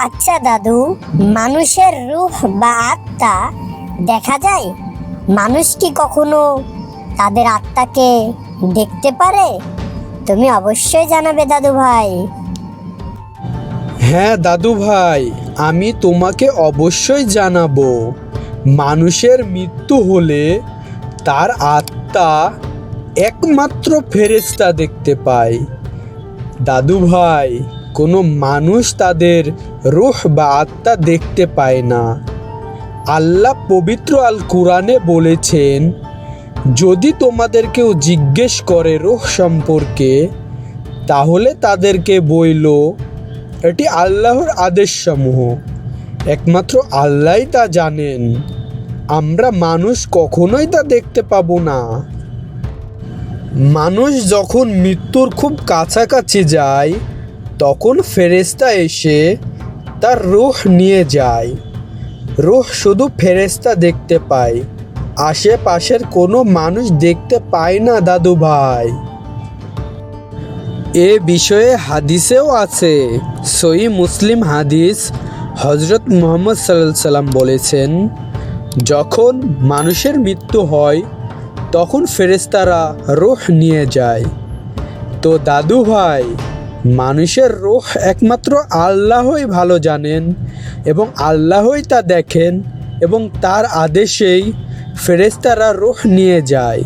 আচ্ছা দাদু, মানুষের রূহ বা আত্মা দেখা যায়? মানুষ কি কখনো তাদের আত্মাকে দেখতে পারে? তুমি অবশ্যই জানাবে দাদু ভাই। হ্যাঁ দাদু ভাই, আমি তোমাকে অবশ্যই জানাবো। মানুষের মৃত্যু হলে তার আত্মা একমাত্র ফেরেশতা দেখতে পায়। দাদু ভাই, কোনো মানুষ তাদের রূহ বা আত্মা দেখতে পায় না। আল্লাহ পবিত্র আল কুরআনে বলেছেন, যদি তোমাদের কেউ জিজ্ঞেস করে রূহ সম্পর্কে, তাহলে তাদেরকে বইলো, এটি আল্লাহর আদেশসমূহ, একমাত্র আল্লাহই তা জানেন। আমরা মানুষ কখনোই তা দেখতে পাবো না। মানুষ যখন মৃত্যুর খুব কাছাকাছি যায়, তখন ফেরেশতা এসে তার রূহ নিয়ে যায়। রূহ শুধু ফেরেশতা দেখতে পায়, আশেপাশের কোনো মানুষ দেখতে পায় না দাদু ভাই। এ বিষয়ে হাদিসেও আছে। সহিহ মুসলিম হাদিস, হযরত মুহাম্মদ সাল্লাল্লাহু আলাইহি সাল্লাম বলেছেন, যখন মানুষের মৃত্যু হয় তখন ফেরেশতারা রূহ নিয়ে যায়। তো দাদু ভাই, মানুষের রূহ একমাত্র আল্লাহই ভালো জানেন এবং আল্লাহই তা দেখেন এবং তার আদেশেই ফেরেশতারা রূহ নিয়ে যায়।